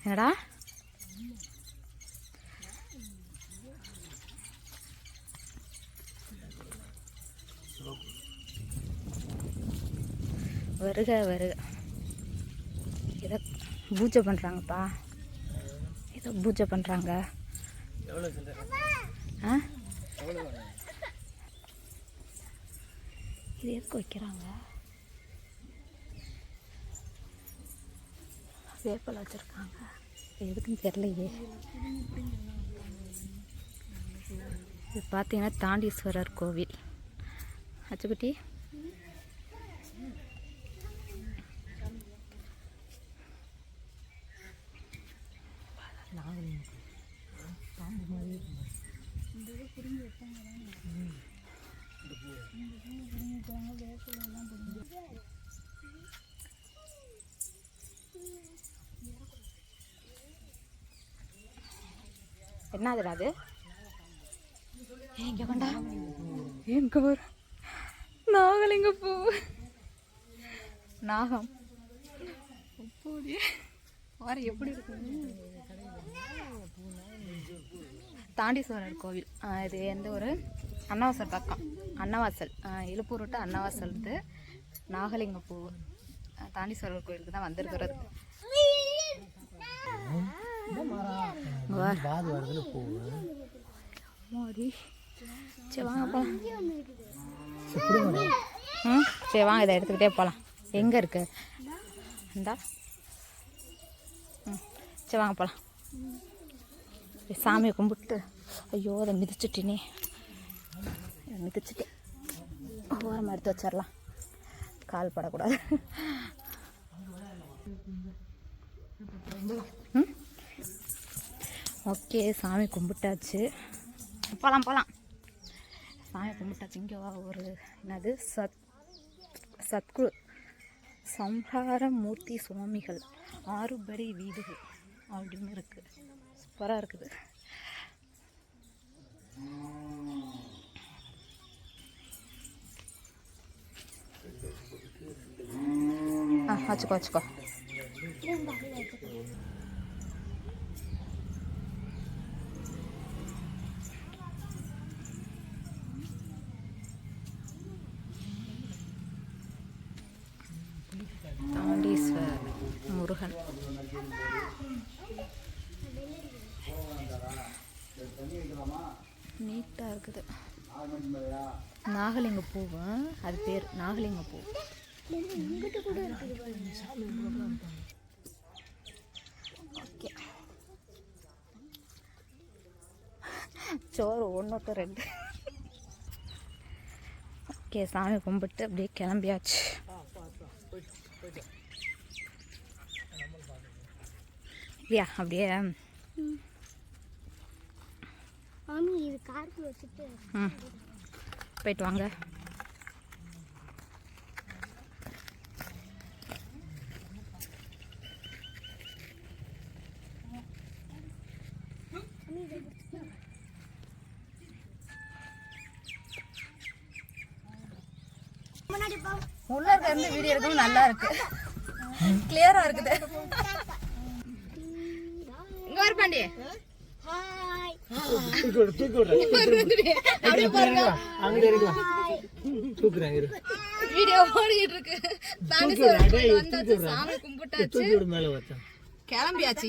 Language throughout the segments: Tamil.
என்னடா வருக வருக. ஏதோ பூஜை பண்ணுறாங்கப்பா, ஏதோ பூஜை பண்ணுறாங்க. ஆ இது எதுக்கு வைக்கிறாங்க? வேப்பலை வச்சுருக்காங்க, எதுக்குன்னு தெரியலையே. இது பார்த்தீங்கன்னா தாண்டீஸ்வரர் கோவில். அச்சுக்குட்டி என்னதுடா அது? இங்கே கொண்டா, எங்க ஒரு நாகலிங்க பூ, நாகம் வர எப்படி இருக்கு? தாண்டீஸ்வரர் கோவில். இது எந்த ஒரு அன்னவாசல் பக்கம், அன்னவாசல், இழுப்பூர் விட்டு அன்னவாசல் வந்து நாகலிங்க பூ. தாண்டீஸ்வரர் கோவிலுக்கு தான் வந்திருக்கிறது. சரி வாங்க போகலாம். சரி வாங்க, இதை எடுத்துக்கிட்டே போகலாம். எங்கே இருக்கு இந்தா? சரி வாங்க போகலாம். சாமியை கும்பிட்டு, ஐயோ அதை மிதிச்சுட்டினே, மிதிச்சுட்டு ஓரமாக எடுத்து வச்சிடலாம், கால் படக்கூடாது. ஓகே, சாமி கும்பிட்டாச்சு, போகலாம் போகலாம். சாமி கும்பிட்டாச்சு. இங்கே ஒரு என்னது சத்குரு சம்ஹார மூர்த்தி சுவாமிகள் 6 படி வீடுகள் அப்படின்னு இருக்குது. சூப்பராக இருக்குது. வச்சுக்கோ வச்சுக்கோ. தாண்டீஸ்வரர் முருகன். நீட்டாக இருக்குது. நாகலிங்க பூவு, அது பேர் நாகலிங்க பூ. ஓகே, சோறு 1 to 2. ஓகே, சாமி கும்பிட்டு அப்படியே கிளம்பியாச்சு. இல்லையா அப்படியே போயிட்டு வாங்க. உள்ள இருந்து வீடியோ எடுக்கவும் நல்லா இருக்கு, கிளியரா இருக்குது. இங்க வர பாண்டி, வீடியோ ஓடிட்டு இருக்கு. சாமி கும்பிட்டாச்சு, கிளம்பியாச்சு.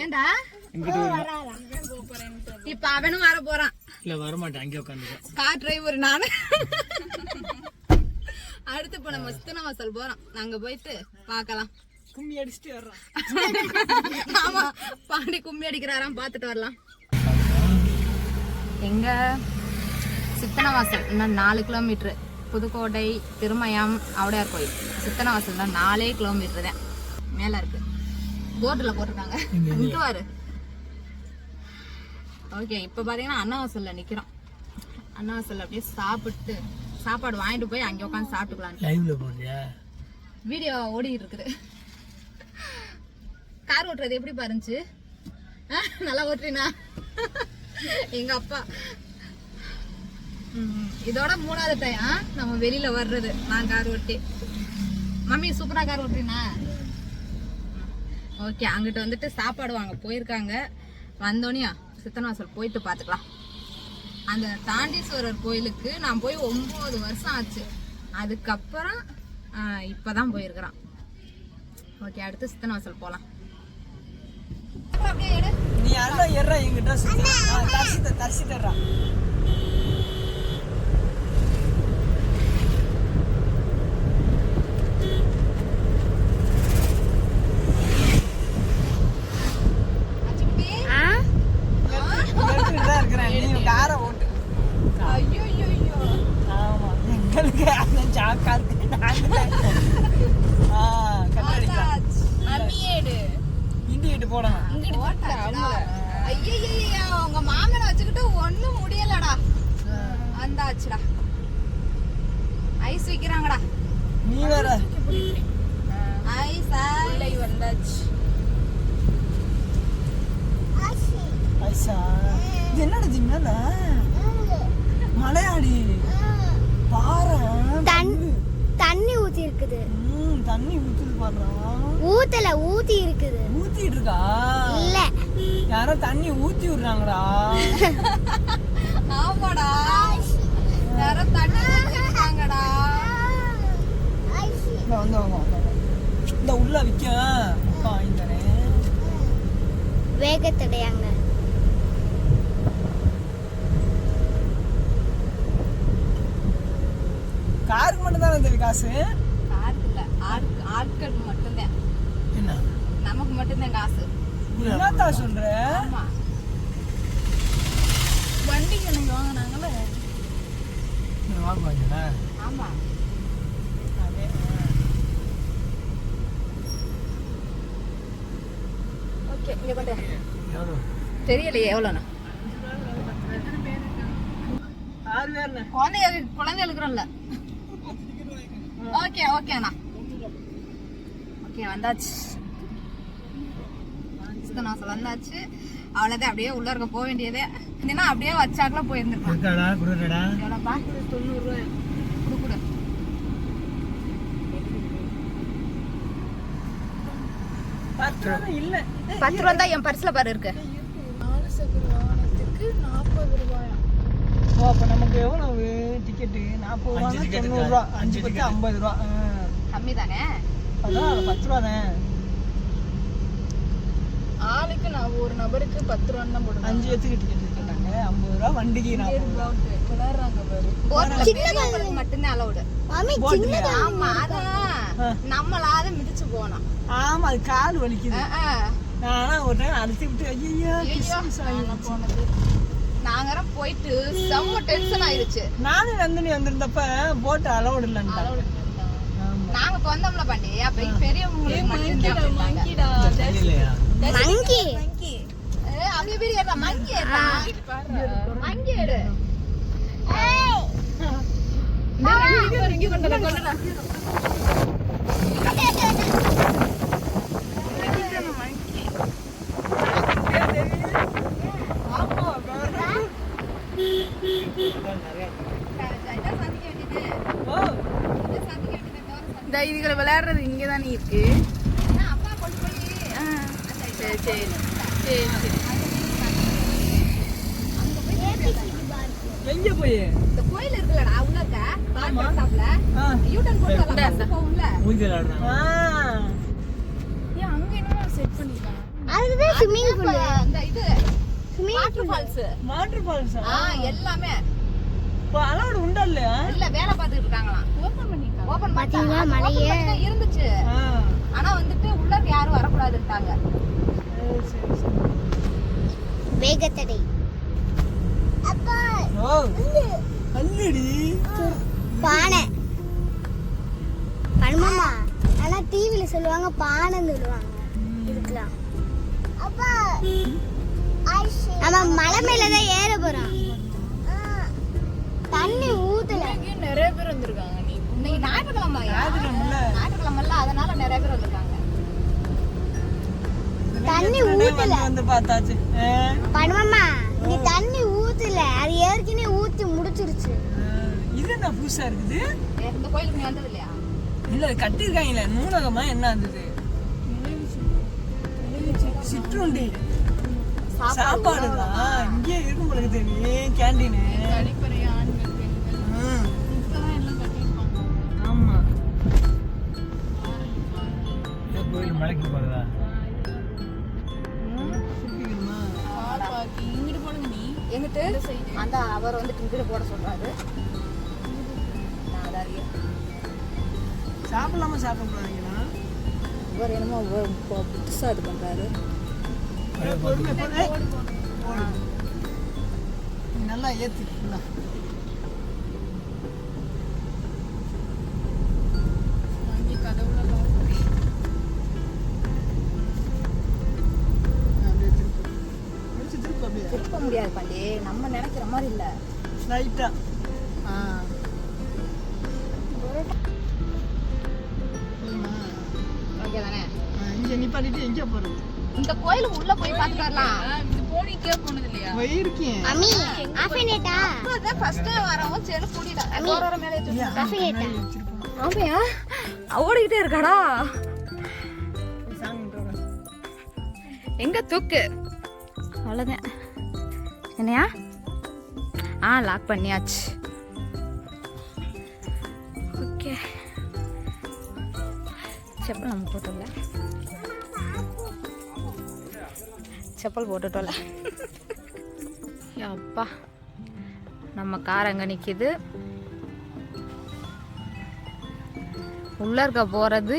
ஏண்டா இப்ப அவனும் வர போறான். இல்ல வரமாட்டேன், அங்கே உட்காந்து கார் டிரைவர் நானு. அடுத்து இப்ப நம்ம சித்தனவாசல் போறோம். நாங்க போயிட்டு பாக்கலாம். கும்மி அடிச்சுட்டு வர்றோம். ஆமா, பாண்டி கும்மி அடிக்கிறாராம், பாத்துட்டு வரலாம். எங்க சித்தனவாசல் இன்னும் 4 கிலோமீட்டர். புதுக்கோட்டை, திருமயம், ஆவுடையார் கோயில், சித்தனவாசல் தான் 4 கிலோமீட்டர் தான் மேல இருக்கு. போர்டுல போட்டிருக்காங்க, இங்க பாரு. ஓகே, இப்ப பாத்தீங்கன்னா அன்னவாசல்ல நிக்கிறோம். அன்னவாசல்ல அப்படியே சாப்பிட்டு சாப்பாடு வாங்கிட்டு போய் அங்க உட்காந்து சாப்பிட்டுக்கலாம். வீடியோ ஓடிட்டு இருக்குது. கார் ஓட்டுறது எப்படி பாருந்துச்சு? நல்லா ஓட்டுறீனா? எங்க அப்பா இதோட 3வது டைம் நம்ம வெளியில வர்றது. நான் கார் ஓட்டி, மம்மி சூப்பரா கார் ஓட்டுறீனா? ஓகே, அங்கிட்டு வந்துட்டு சாப்பாடு வாங்க போயிருக்காங்க. வந்தோடனே சித்தனவாசல் போயிட்டு பார்த்துக்கலாம். அந்த தாண்டீஸ்வரர் கோயிலுக்கு நான் போய் 9 வருஷம் ஆச்சு. அதுக்கப்புறம் இப்பதான் போயிருக்கிறான். ஓகே, அடுத்து சித்தனவாசல் போலாம். நீ அண்ணா ஏறா எங்கிட்ட தரிசித்தர்றா. உங்க மாமனை வச்சுக்கிட்டு ஒண்ணும் முடியலடா. வந்தாச்சுடா, ஐஸ் விக்கிறாங்கடா. நீ வேற ஐஸ் வந்தாச்சு. ஐசா என்னடா ஜிம்னா மலையாடி பாரு. தண்ணி ஊத்தி இருக்குது. தண்ணி ஊத்துது பாடுறா. ஊத்தல, ஊத்தி இருக்குது. ஊத்திட்டு இருக்கா? இல்ல, யாரோ தண்ணி ஊத்தி விடுறாங்கடா. ஆமாடா, யாரோ தண்ணி ஊத்திட்டாங்கடா. இந்த உள்ள விக்க வேகத்தடையாங்க. காருக்கு மட்டும் தான் இந்த காசு. காருக்கு இல்ல, ஆட்கள் மட்டும்தான். என்ன நமக்கு மட்டும்தான் காசு. என்னத்தா சொல்ற? ஆமா, வண்டிக்கு எனக்கு வாங்கினாங்களே. வாங்குவாங்களா? ஆமா. ஓகே, இங்க பாரு. தெரியலையே எவ்வளோண்ணா. 6 பேர்ண்ணே. குழந்தை இருக்கிறோம்ல. ஓகே ஓகேண்ணா. ஓகே, வந்தாச்சு. சித்தனவாசல் வந்தாச்சு. அவ்வளோதான், அப்படியே உள்ள இருக்க போக வேண்டியதே. இல்லைன்னா அப்படியே வச்சாக்கல போயிருந்துருக்கோம். எவ்வளோப்பா? 90 ரூபாய். கொடு. 10 ரூபா இல்ல. 10 ரூபா தான் என் பர்ஸ்ல பாரு இருக்கு. 4 சக்கர வாகனத்துக்கு 40 ரூபாயா? ஓ, அப்ப நமக்கு எவ்வளவு டிக்கெட்? 40 ரூபா, 90 ரூபா, 5 பத்து 50 ரூபா. கம்மி தானே? அதான் 10 ரூபா தானே. ஆளுக்கு நான் ஒரு நபருக்கு 10 ரூபா தான் போடுவேன். 5 பேத்துக்கு டிக்கெட் எடுத்துட்டாங்க. 50 ரூபா வண்டிக்கு. 40 ரூபா விளையாடுறாங்க பாரு. போட்ல பெரியவங்களுக்கு மட்டும்தான் அலௌட். ஆமா, அதான் நம்மளால மிதிச்சு போனோம். ஆமா, அது கால் வலிக்குது. நானா ஒரு டைம் அடிச்சு விட்டு ஐயோ போனது. நாங்க போயிட்டு செம்ம டென்ஷன் ஆயிருச்சு. நானும் நந்தினி வந்திருந்தப்ப போட்டு அலௌட் இல்லன்ட்டாங்க. நாங்க வந்தோம்ல பாண்டி, அப்ப பெரியவங்களுக்கு மட்டும்தான். மங்கி அப்படியே பேர் ஏறா. மங்கி ஏறா. மங்கி ஏறு. இங்க கொண்டு இதுகளை விளையாடுறது இங்கதானே இருக்கு. அப்பா கொண்டு போய். சரி சரி சரி சரி. எங்க போய் இந்த கோயில் இருக்குல்லடா, உள்ளக்க பாக்கறதாப்ல யூட்டன் போட்டு போவும்ல. ஊஞ்சல் ஆடுறாங்க. ஏன் அங்க என்ன செட் பண்ணிருக்காங்க? அதுதான் ஸ்விமிங் பூல். அந்த இது வாட்டர் ஃபால்ஸ். வாட்டர் ஃபால்ஸ் எல்லாமே இப்போ அலௌட் உண்டா இல்லையா? இல்ல, வேலை பார்த்துட்டு இருக்காங்களாம். ஓபன் பண்ணிட்டாங்க. ஓபன் பாத்தீங்களா? மலையே இருந்துச்சு. ஆனா வந்துட்டு உள்ள யாரும் வர கூடாதுட்டாங்க. வேகத்தடை. அப்பா ஓ அல்லடி பானை. பண்மாமா, ஆனா டிவில சொல்லுவாங்க பானைன்னு சொல்லுவாங்க. இருக்கலாம். அப்பா நம்ம மலை மேல தான் ஏற போறோம். தண்ணி ஊத்தல. நிறைய பேர் வந்திருக்காங்க. இன்னைக்கு ஞாயிற்றுக்கிழமை, அதனால நிறைய பேர் வந்திருக்காங்க. தண்ணி ஊத்தல வந்து பார்த்தாச்சு. பண்மாமா, நீ தண்ணி ஊத்தல, அது ஏற்கனவே ஊத்தி முடிச்சிருச்சு. இது என்ன புதுசா இருக்குது? இந்த கோயிலுக்கு நீ வந்தது இல்லையா? இல்ல, கட்டிருக்காங்கல்ல நூலகமா என்ன இருந்தது? சிற்றுண்டி சாப்பாடுதான் இங்கே இருக்கும் போல தெரியுது கேண்டீனு. ஆமா கோயில் மலைக்கு போறதா எங்கிட்டு அந்த அவர் வந்து இங்கிட்டு போட சொல்றாரு. சாப்பிடலாமா சாப்பிட போறாங்களா? இவர் என்னமோ புதுசா இது பண்றாரு. நல்லா ஏத்து திருப்ப முடியாது பாண்டி, நம்ம நினைக்கிற மாதிரி இல்ல. லைட்டா ஓகே தானே? இங்க நிப்பாட்டிட்டு எங்க போறது? இந்த கோயிலுக்கு உள்ள போய் பாத்துட்டு வரலாம். இந்த போனிக்கே போனது இல்லையா? போயிருக்கேன். அம்மி ஆஃபினேட்டா அப்பதான் ஃபர்ஸ்ட் வரவும் செரு புடிடா. போறற மேலே ஏத்தி ஆஃபினேட்டா. ஆமையா ஓடிக்கிட்டே இருக்காடா. எங்க தூக்கு அவ்வளோதான். என்னையா லாக் பண்ணியாச்சு. ஓகே செப்பல் நம்ம போட்டோம்ல, செப்பல் போட்டுட்டோம்ல. அப்பா நம்ம கார் அங்கே நிற்கிது. உள்ள இருக்க போகிறது